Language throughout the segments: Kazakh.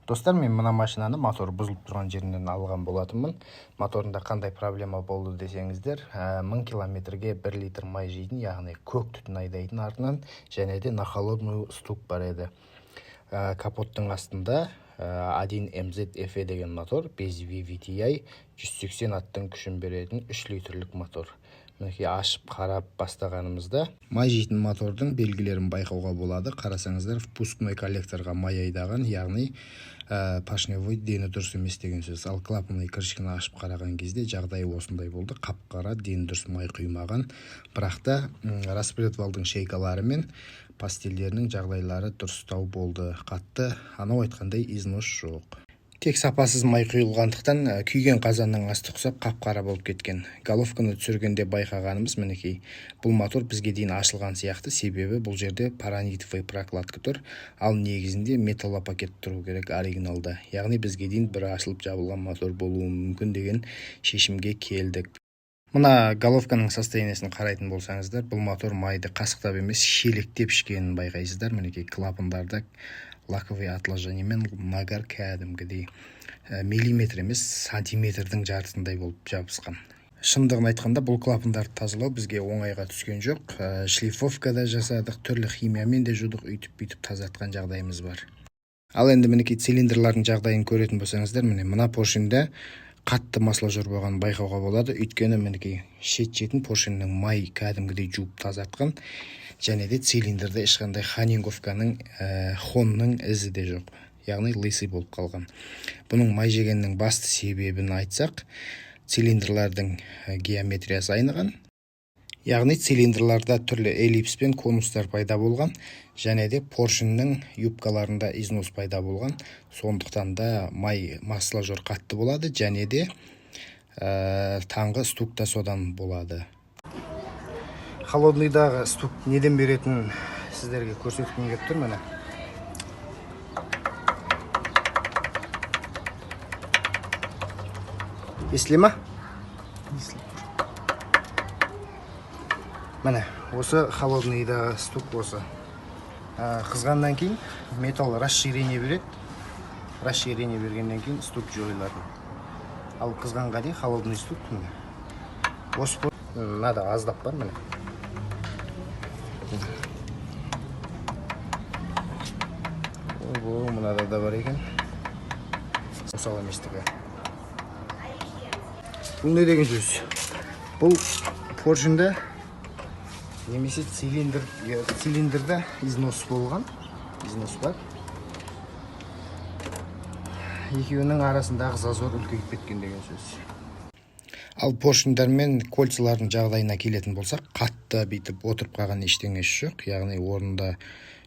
Достар, мен мына машинаны мотор бұзылып тұрған жерінен алған болатынмын. Моторында қандай проблема болды десеңіздер, 1000 километрге 1 литр май жейтін, яғни көк түтін айдайтын артынан, және де на холодную стук бар еді. Капоттың астында 1MZ FE деген мотор, без VVTi 180 аттың күшін беретін 3 литрлік мотор. Мінекей ашып қарап бастағанымызда май жейтін мотордың белгілерін байқауға болады. Қарасаңыздар, впускной коллекторға май айдаған, яғни поршневой дені дұрыс емес деген сөз. Ал клапанный крышканы ашып қараған кезде жағдай осындай болды. Қап-қара, дені дұрыс май құймаған. Бірақ та распредвалдың шейкалары мен пастелдерінің жағдайлары дұрыстау болды. Қатты, анау айтқандай износ жоқ. Тек сапасыз май құйылғандықтан күйген қазанның асты құсап қап-қара болып кеткен. Головканы түсіргенде байқағанымыз мінекей. Бұл мотор бізге дейін ашылған сияқты, себебі бұл жерде паранитовый прокладка тұр, ал негізінде металлопакет тұру керек оригиналда. Яғни бізге дейін бір ашылып жабылған мотор болуы мүмкін деген шешімге келдік. Мына головканың состояниесін қарайтын болсаңыздар, бұл мотор майды қасықтап емес, шелектеп ішкенін байқайсыздар. Мінекей клапандарда лаковый отложение мен нагар кәдімгідей миллиметр емес, сантиметрдің жартысындай болып жабысқан. Шындығын айтқанда, бұл клапандарды тазалау бізге оңайға түскен жоқ. Шлифовкада жасадық, түрлі химиямен де жудық, үйтіп-бүйтіп тазартқан жағдайымыз бар. Ал енді мінекей цилиндрлардың жағдайын көретін болсаңыздар, мына поршенде қатты масложор болған байқауға болады. Өйткені мінекей шет-шетін поршеннің май кәдімгідей жуып тазартқан, және де цилиндрде ешқандай ханинговканың хонның ізі де жоқ. Яғни лысый болып қалған. Бұның май жегеннің басты себебін айтсақ, цилиндрлардың геометриясы айныған. Яғни цилиндрларда түрлі эллипс пен конустар пайда болған, және де поршеннің юбкаларында износ пайда болған. Сондықтан да май масложор қатты болады, және де таңғы стукта содан болады. Холодныйдағы стук неден беретін сіздерге көрсеткім келіп тұр міне. Естіле ма? Міне, осы холодныйдағы стук осы. Қызғаннан кейін металл расширение береді. Расширение бергеннен кейін стук жойылады. Ал қызғанға дейін холодный стук міне. Осы надо аздап бар міне. Мынада да бар екен. Осал еместігі. Бұл не деген сөз? Бұл поршенде немесе цилиндрда износ болған. Износ бар. Екеуінің арасындағы зазор үлкейіп кеткен деген сөз. Ал поршендар мен кольцалардың жағдайына келетін болсақ, қатты бүйтіп отырып қалған ештеңесі жоқ. Яғни орнында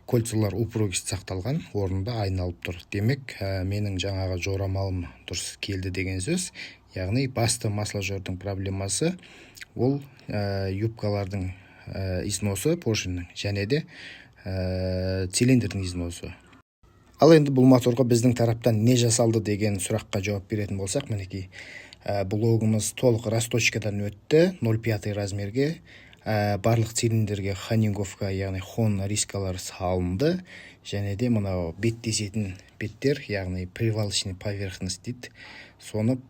кольцалар упругист сақталған, орнында айналып тұр. Демек, менің жаңағы жорамалым дұрыс келді деген сөз. Яғни басты масложордың проблемасы ол юбкалардың износы поршеннің, және де цилиндрдің износы. Ал енді бұл моторға біздің тараптан не жасалды деген сұраққа жауап беретін болсақ, мінекей блогымыз толық расточкадан өтті, 0,5 размерге. Барлық цилиндрге ханинговка, яғни хон рискалар салынды, және де мынау беттесетін беттер, яғни привалочный поверхность дейді, соны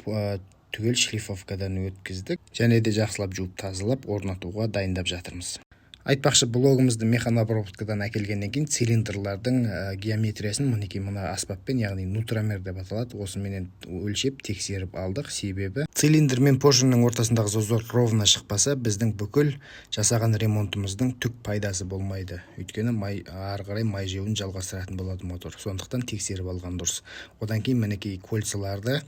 түгел шлифовкадан өткіздік, және де жақсылап жуып тазалап орнатуға дайындап жатырмыз. Айтпақшы, блогымызды механобработкадан әкелгеннен кейін цилиндрлардың геометриясын мінекей мына аспаппен, яғни нутромер деп аталады, осыменен өлшеп тексеріп алдық. Себебі цилиндр мен поршеннің ортасындағы зазор ровно шықпаса, біздің бүкіл жасаған ремонтымыздың түк пайдасы болмайды. Өйткені ары қарай май жеуін жалғастыратын болады мотор. Сондықтан тексеріп алған дұрыс. Одан кейін мінекей кольцаларды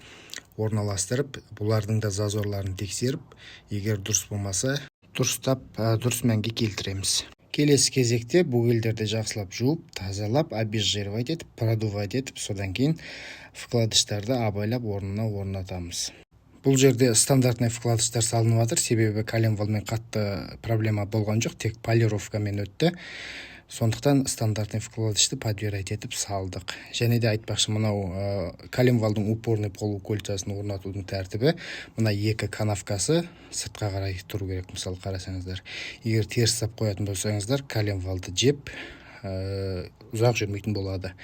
орналастырып, бұлардың да зазорларын тексеріп, егер дұрыс болмаса, дұрыстап, дұрыс мәнге келтіреміз. Келесі кезекте бөгелдерді жақсылап жуып, тазалап, обезжиривать етіп, продувать етіп, содан кейін вкладыштарды абайлап орнына орнатамыз. Бұл жерде стандартный вкладыштар салынып жатыр, себебі коленвалмен қатты проблема болған жоқ, тек полировкамен өтті. Сондықтан стандартный вкладышты подбирать етіп салдық. Және де айтпақшы, мынау коленвалдың упорный полукольцасын орнатудың тәртібі, мына екі канавкасы сыртқа қарай тұру керек. Мысалы қарасаңыздар, егер теріс сап қоятын болсаңыздар, коленвалды жеп ұзақ жүрмейтін болады.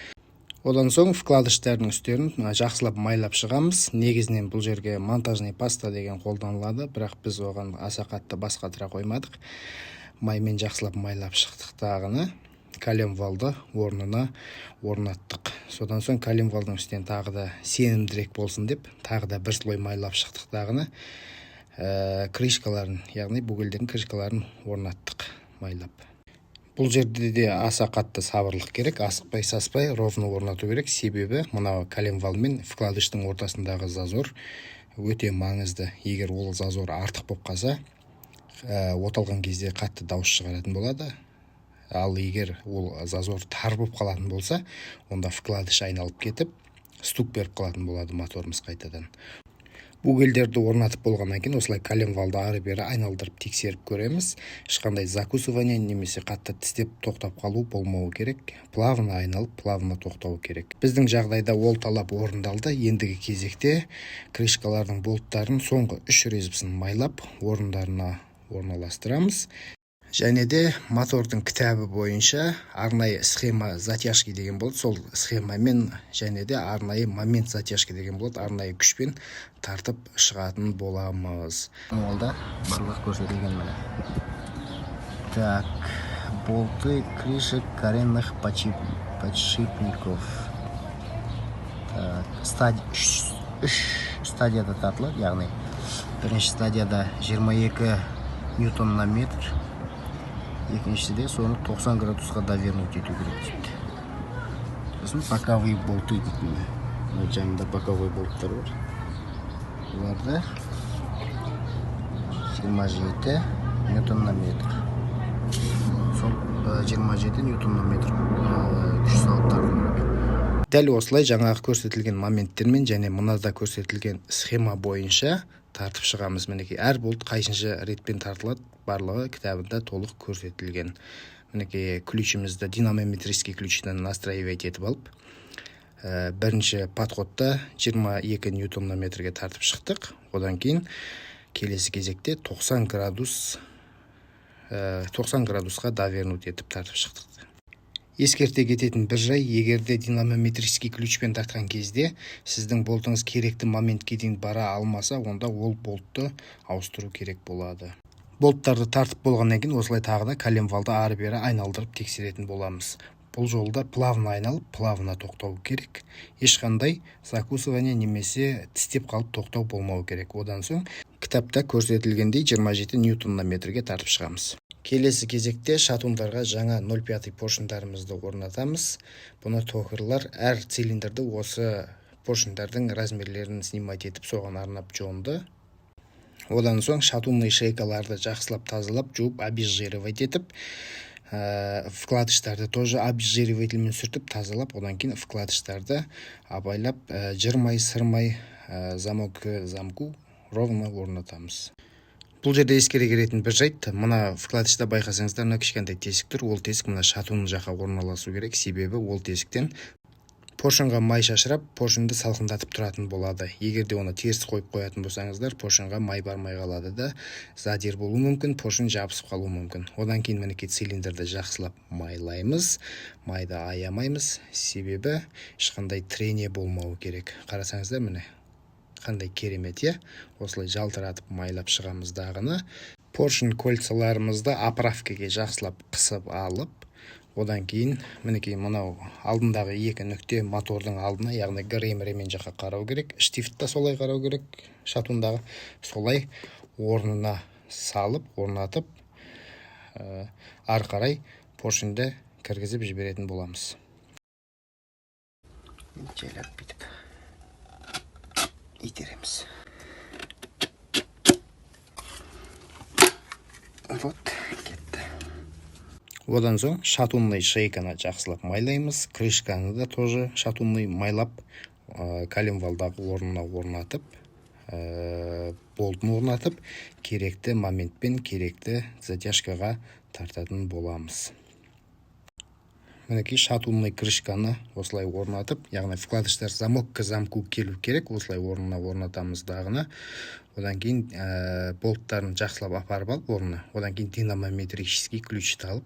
Одан соң вкладыштардың үстерін жақсылап майлап шығамыз. Негізінен бұл жерге монтажный паста деген қолданылады, бірақ біз оған аса қатты бас қатыра қоймадық. Маймен жақсылап майлап шықтық. Тағыны коленвалды орнына орнаттық. Содан соң коленвалдың үстінен тағы да сенімдірек болсын деп, тағы да бір слой майлап шықтық. Тағыны крышкаларын, яғни бөгелдердің крышкаларын орнаттық майлап. Бұл жерде де аса қатты сабырлық керек, асықпай саспай ровно орнату керек. Себебі мынау коленвал мен вкладыштың ортасындағы зазор өте маңызды. Егер ол зазор артық болып қалса, оталған кезде қатты дауыс шығаратын болады. Ал егер ол зазор тар болып қалатын болса, онда вкладыш айналып кетіп, стук беріп қалатын болады моторымыз қайтадан. Бөгелдерді орнатып болғаннан кейін осылай коленвалды ары-бері айналдырып тексеріп көреміз. Ешқандай закусывание немесе қатты тістеп тоқтап қалу болмауы керек. Плавно айналып, плавно тоқтау керек. Біздің жағдайда ол талап орындалды. Ендігі кезекте крышкалардың болттарын соңғы 3 резбісін майлап орындарына орналастырамыз. Және де мотордың кітабы бойынша арнайы схема затяжки деген болады. Сол схемамен және де арнайы момент затяжки деген болады. Арнайы күшпен тартып шығатын боламыз. Олда барлық көрсетілген міне. Так, болты крышек коренных подшипников. Так, 3 стадияда тартылады, яғни бірінші стадияда 22 ньютон на метр. Екіншіде соны 90 градусқа довернуть ету керек дейді. Сосын боковые болты дейді. Бұл жанында боковой болттар бар. Оларда 27 ньютон на метр. Сол 27 ньютон на метр күш салып тартылады. Дәл осылай жаңағы көрсетілген моменттермен және мынада көрсетілген схема бойынша тартып шығамыз. Мінекей әр болт қайсынша ретпен тартылады, барлығы кітабында толық көрсетілген. Мінекей ключімізді динамометрический ключтен настраивать етіп алып, бірінші подходта 22 ньютон на метрге тартып шықтық. Одан кейін келесі кезекте 90 градусқа довернуть етіп тартып шықтық. Ескерте кететін бір жай, егерде динамометрический ключпен тартқан кезде сіздің болтыңыз керекті моментке дейін бара алмаса, онда ол болтты ауыстыру керек болады. Болттарды тартып болғаннан кейін осылай тағы да коленвалды ары-бері айналдырып тексеретін боламыз. Бұл жолда плавно айналып, плавно тоқтау керек. Ешқандай закусывание немесе тістеп қалып тоқтау болмау керек. Одан соң кітапта көрсетілгендей 27 ньютон на метрге тартып шығамыз. Келесі кезекте шатундарға жаңа 0,5 поршындарымызды орнатамыз. Бұны токарлар әр цилиндрді осы поршындардың размерлерін снимать етіп, соған арнап жонды. Одан соң шатунный шейкаларды жақсылап тазалап, жуып, обезжиривать етіп, вкладыштарды тоже обезжиривателмен сүртіп тазалап, одан кейін вкладыштарды абайлап, жырмай, сырмай, замок замку ровно орнатамыз. Бұл жерде ескере керетін бір жайт, мына вкладышта байқасаңыздар, мына кішкентай тесік тұр. Ол тесік мына шатун жаққа орналасу керек, себебі ол тесіктен поршынға май шашырап, поршынды салқындатып тұратын болады. Егерде оны теріс қойып қоятын болсаңыздар, поршынға май бармай қалады да, задир болу мүмкін, поршын жабысып қалу мүмкін. Одан кейін мінекей цилиндрді жақсылап майлаймыз, майды аямаймыз, себебі ешқандай трение болмауы керек. Қарасаңыздар, міне қандай керемет, е? Осылай жалтыратып майлап шығамыз дағыны. Поршын кольцаларымызды оправкаға жақсылап қысып алып, одан кейін мінекей мынау алдындағы екі нүкте мотордың алдына, яғни грейм-ремен жаққа қарау керек. Штифтта солай қарау керек, шатундағы. Солай орнына салып, орнатып, ары қарай поршынды кіргізіп жіберетін боламыз. Жайлап бүйтіп итереміз. Вот, кетті. Одан соң шатунный шейканы жақсылап майлаймыз. Крышканы да тоже шатунный майлап, коленвалдағы орнына орнатып, болтын орнатып, керекті моментпен керекті затяжкаға тартатын боламыз. Мінекей шатунный крышканы осылай орнатып, яғни вкладыштар замокка замку келу керек, осылай орнына орнатамыз дағыны. Одан кейін болттарын жақсылап апарып алып орнына. Одан кейін динамометрический ключ алып,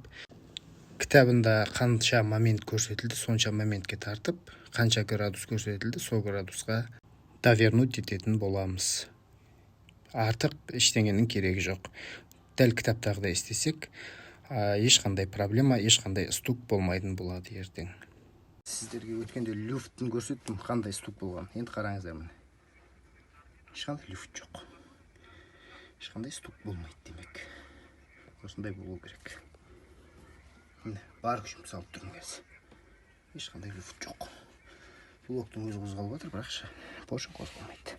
кітабында қанша момент көрсетілді, сонша моментке тартып, қанша градус көрсетілді, сол градусқа довернуть ететін боламыз. Артық ештеңенің керегі жоқ. Дәл кітаптағыдай істесек, ешқандай проблема, ешқандай стук болмайтын болады ертең. Сіздерге өткенде люфтін көрсеттім, қандай стук болған. Енді қараңыздар міне. Ешқандай люфт жоқ. Ешқандай стук болмайды демек. Осындай болу керек. Міне, бар күшім салып тұрмын қазір. Ешқандай люфт жоқ. Блоктың өзі қозғалып жатыр, бірақ поршень қозғалмайды.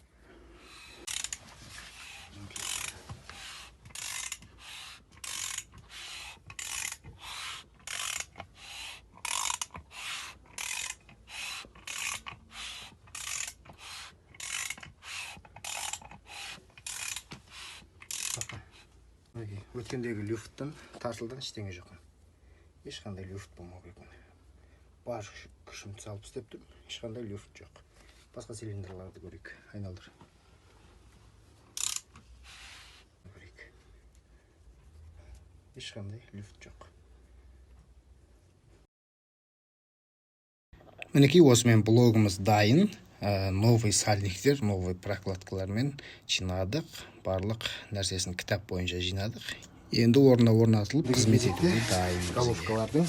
Өткендегі люфттан тартылдан ештеңе жоқ. Ешқандай люфт болмау керек. Бар күшімді салып істеп тұрмын, ешқандай люфт жоқ. Басқа цилиндрларды көрейік, айналдыр. Ешқандай люфт жоқ. Мінекей осымен блогымыз дайын. Новый сальниктер, новый прокладкалармен жинадық. Барлық нәрсесін кітап бойынша жинадық. Енді орнына орнатылып қызмет етуге дайын. Головкалардың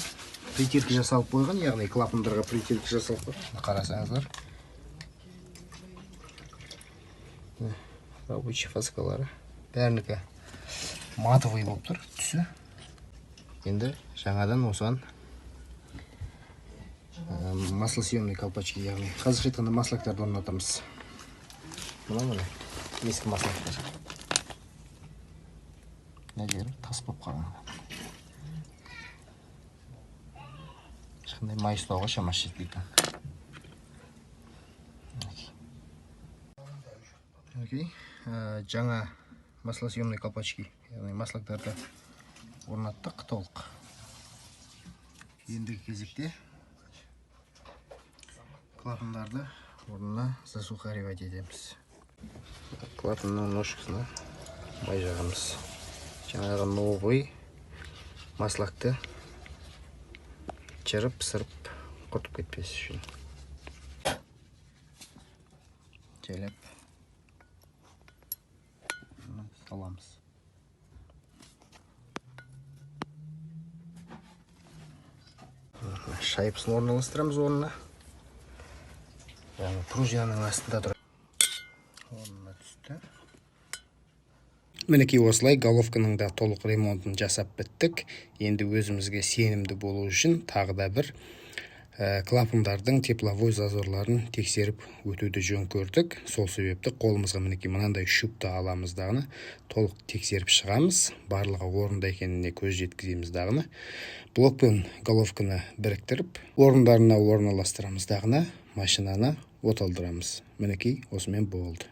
притирка жасалып қойған, яғни клапандарға притирка жасалып қойған. Қарасаңыздар. Рабочий фаскалары. Бәрінікі матовый болып тұр, түсі. Енді жаңадан осыған маслосъемный колпачки, яғни қазір айтқанда маслактарды орнатамыз. Мына ескі маслактар. Нәдері тас болып қалған. Ешқандай май ұстауға шамасы жетпейді. Жаңа маслосъемный колпачки, яғни маслактарды орнаттық толық. Ендігі кезекте клапандарды орнына засухаривать етеміз. Клапанның ножкасына май жағамыз. Жаңағы новый маслакты жырып-сырып құртып кетпес үшін. Жайлап саламыз. Шайыпсын орналастырамыз орнына. Пружинаның астында тұр. Орнына түсті. Мінекей осылай головканың да толық ремонтын жасап біттік. Енді өзімізге сенімді болу үшін тағы да бір клапандардың тепловой зазорларын тексеріп өтуді жөн көрдік. Сол себепті қолымызға мінекей мынандай шупты аламыз дағыны толық тексеріп шығамыз. Барлығы орында екеніне көз жеткіземіз дағыны. Блок пен головканы біріктіріп, орындарына орналастырамыз дағыны, машинаны оталдырамыз. Мінекей осымен болды.